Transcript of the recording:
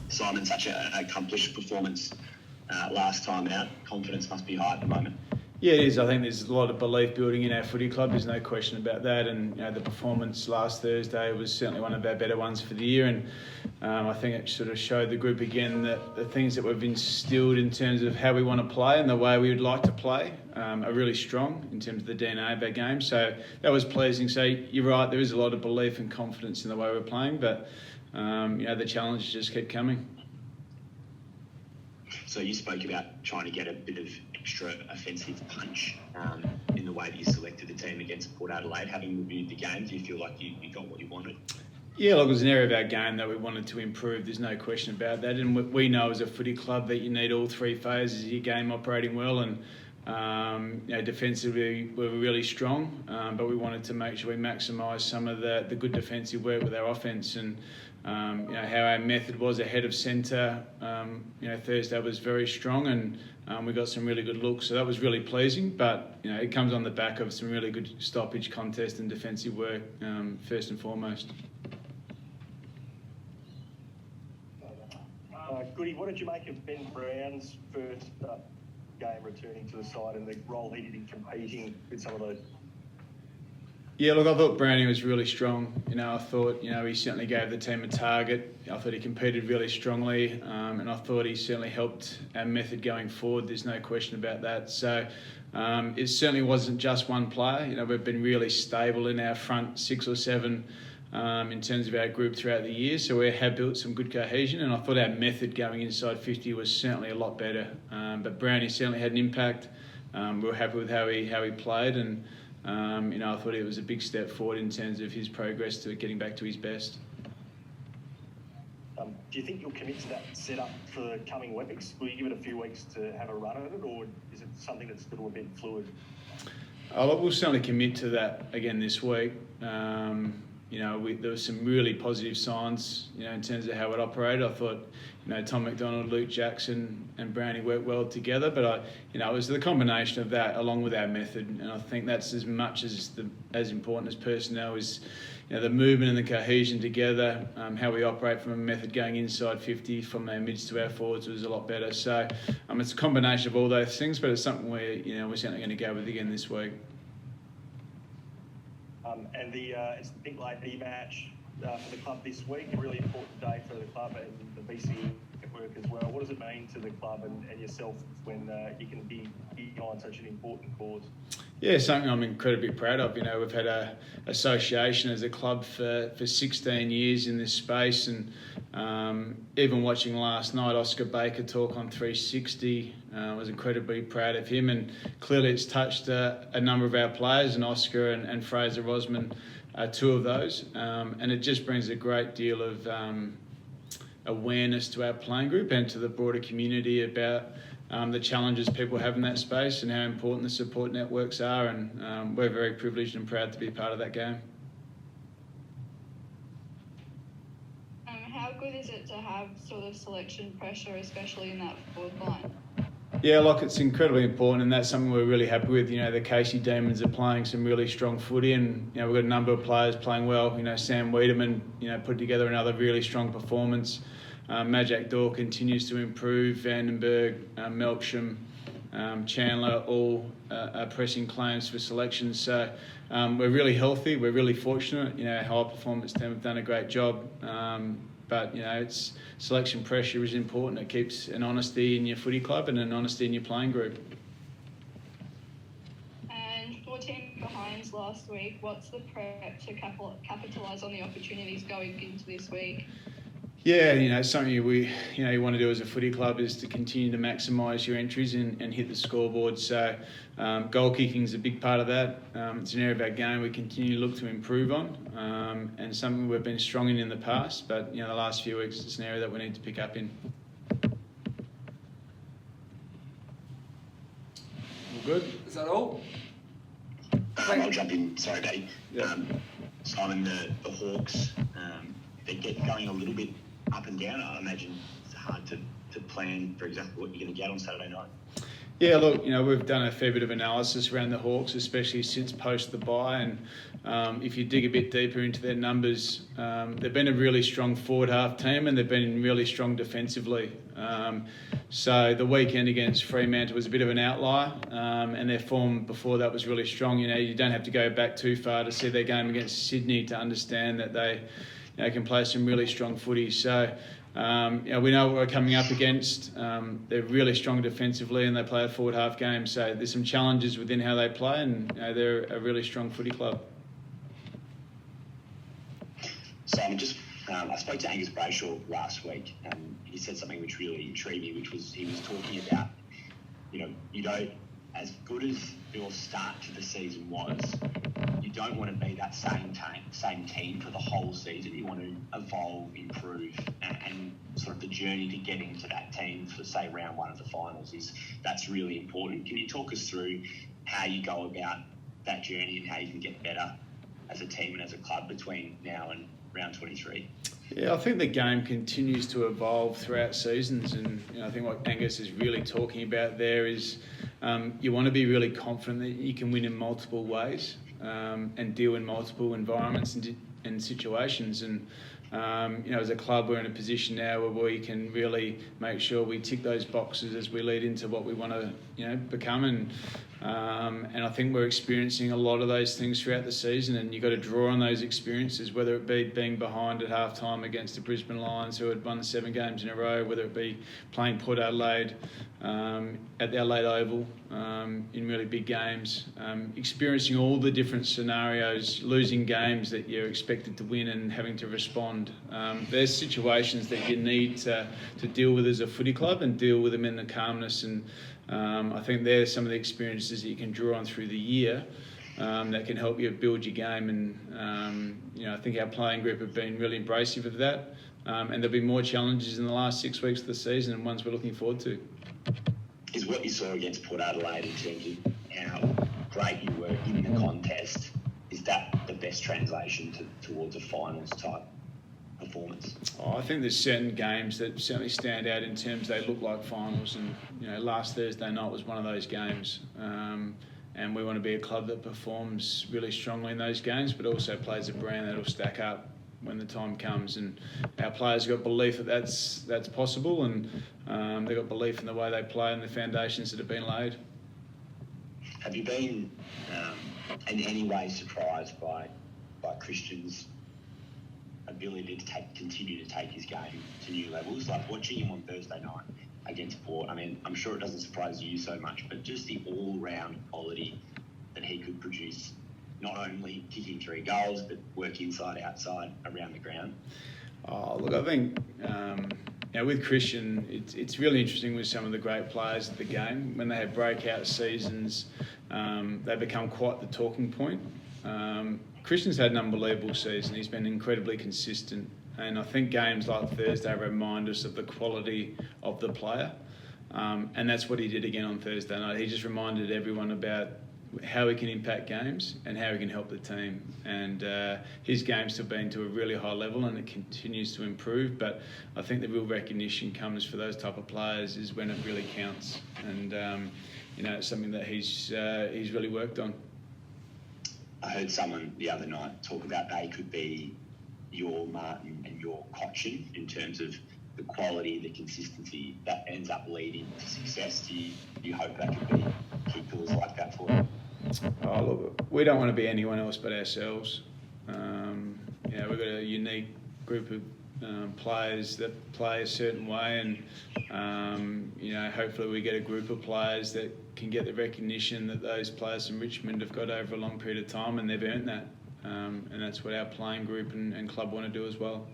Simon, such an accomplished performance last time out. Confidence must be high at the moment. Yeah, it is. I think there's a lot of belief building in our footy club. There's no question about that. And the performance last Thursday was certainly one of our better ones for the year. And I think it sort of showed the group again that the things that we've instilled in terms of how we want to play and the way we would like to play are really strong in terms of the DNA of our game. So that was pleasing. So you're right, there is a lot of belief and confidence in the way we're playing, but the challenges just keep coming. So you spoke about trying to get a bit of extra offensive punch in the way that you selected the team against Port Adelaide. Having reviewed the game, do you feel like you got what you wanted? Yeah, look, it was an area of our game that we wanted to improve. There's no question about that. And we know as a footy club that you need all three phases of your game operating well. And defensively we were really strong, but we wanted to make sure we maximise some of the good defensive work with our offence. And how our method was ahead of centre. Thursday was very strong, and we got some really good looks, so that was really pleasing. But it comes on the back of some really good stoppage contest and defensive work first and foremost. Goody, what did you make of Ben Brown's first game returning to the side and the role he did in competing with some of those? Yeah, look, I thought Brownie was really strong. I thought, he certainly gave the team a target. I thought he competed really strongly, and I thought he certainly helped our method going forward. There's no question about that. So it certainly wasn't just one player. We've been really stable in our front 6 or 7 in terms of our group throughout the year. So we have built some good cohesion, and I thought our method going inside 50 was certainly a lot better. But Brownie certainly had an impact. We were happy with how he played, and I thought it was a big step forward in terms of his progress to getting back to his best. Do you think you'll commit to that setup for the coming weeks? Will you give it a few weeks to have a run at it, or is it something that's still a bit fluid? We'll certainly commit to that again this week. There were some really positive signs, in terms of how it operated. I thought, Tom McDonald, Luke Jackson and Brownie worked well together, but it was the combination of that along with our method, and I think that's as much as important as personnel is, the movement and the cohesion together, how we operate from a method going inside 50 from our mids to our forwards was a lot better. So it's a combination of all those things, but it's something we're certainly going to go with again this week. And it's the big lady match for the club this week, a really important day for the club and the BC network as well. What does it mean to the club and yourself when you can be behind such an important cause? Yeah, something I'm incredibly proud of. We've had a association as a club for 16 years in this space, and even watching last night Oscar Baker talk on 360, I was incredibly proud of him, and clearly it's touched a number of our players, and Oscar and Fraser Rosman are 2 of those, and it just brings a great deal of awareness to our playing group and to the broader community about the challenges people have in that space and how important the support networks are, and we're very privileged and proud to be part of that game. How good is it to have sort of selection pressure, especially in that forward line? Yeah, look, it's incredibly important, and that's something we're really happy with. The Casey Demons are playing some really strong footy, and we've got a number of players playing well. Sam Wiedemann, put together another really strong performance. Majak Dor continues to improve. Vandenberg, Melksham, Chandler, all are pressing claims for selection. So we're really healthy. We're really fortunate. Our high performance team have done a great job. But it's selection pressure is important. It keeps an honesty in your footy club and an honesty in your playing group. And 14 behinds last week. What's the prep to capitalise on the opportunities going into this week? Yeah, something you want to do as a footy club is to continue to maximise your entries and hit the scoreboard. So goal kicking is a big part of that. It's an area of our game we continue to look to improve on, and something we've been strong in the past, but the last few weeks it's an area that we need to pick up in. All good? Is that all? I'll jump in. Sorry, Dave. Yeah. Simon, the Hawks, they get going a little bit up and down. I imagine it's hard to plan for exactly what you're going to get on Saturday night. Yeah, look, we've done a fair bit of analysis around the Hawks, especially since post the bye, and if you dig a bit deeper into their numbers, they've been a really strong forward half team, and they've been really strong defensively. So the weekend against Fremantle was a bit of an outlier, and their form before that was really strong. You don't have to go back too far to see their game against Sydney to understand that they can play some really strong footy. So we know what we're coming up against. They're really strong defensively, and they play a forward half game. So there's some challenges within how they play, and they're a really strong footy club. Simon, I spoke to Angus Brayshaw last week, and he said something which really intrigued me, which was he was talking about, you don't, as good as your start to the season was, you don't want to be that same team for the whole season. You want to evolve, improve, and sort of the journey to getting to that team for, say, round one of the finals that's really important. Can you talk us through how you go about that journey and how you can get better as a team and as a club between now and round 23? Yeah, I think the game continues to evolve throughout seasons, and I think what Angus is really talking about there is you want to be really confident that you can win in multiple ways and deal in multiple environments and situations. And as a club, we're in a position now where we can really make sure we tick those boxes as we lead into what we want to become. And I think we're experiencing a lot of those things throughout the season, and you've got to draw on those experiences, whether it be being behind at half-time against the Brisbane Lions, who had won 7 games in a row, whether it be playing Port Adelaide at the Adelaide Oval in really big games, experiencing all the different scenarios, losing games that you're expected to win and having to respond. There's situations that you need to deal with as a footy club and deal with them in the calmness, and I think there's some of the experiences that you can draw on through the year that can help you build your game. And I think our playing group have been really embracive of that, and there'll be more challenges in the last 6 weeks of the season, and ones we're looking forward to. Is what you saw against Port Adelaide in terms of how great you were in the contest, is that the best translation towards a finals type performance? I think there's certain games that certainly stand out in terms they look like finals, and last Thursday night was one of those games, and we want to be a club that performs really strongly in those games, but also plays a brand that'll stack up when the time comes. And our players have got belief that that's possible, and they've got belief in the way they play and the foundations that have been laid. Have you been in any way surprised by Christian's ability to continue to take his game to new levels? Like watching him on Thursday night against Port, I mean, I'm sure it doesn't surprise you so much, but just the all-round quality that he could produce, not only kicking 3 goals, but work inside, outside, around the ground. Look, I think with Christian, it's really interesting with some of the great players of the game. When they have breakout seasons, they become quite the talking point. Christian's had an unbelievable season. He's been incredibly consistent, and I think games like Thursday remind us of the quality of the player, and that's what he did again on Thursday night. He just reminded everyone about how he can impact games and how he can help the team, and his games have been to a really high level, and it continues to improve. But I think the real recognition comes for those type of players is when it really counts, and it's something that he's really worked on. I heard someone the other night talk about they could be your Martin and your Cochin in terms of the quality, the consistency that ends up leading to success. Do you hope that could be key pillars like that for you? Look, we don't want to be anyone else but ourselves. We've got a unique group of players that play a certain way, and hopefully we get a group of players that can get the recognition that those players from Richmond have got over a long period of time, and they've earned that, and that's what our playing group and club want to do as well.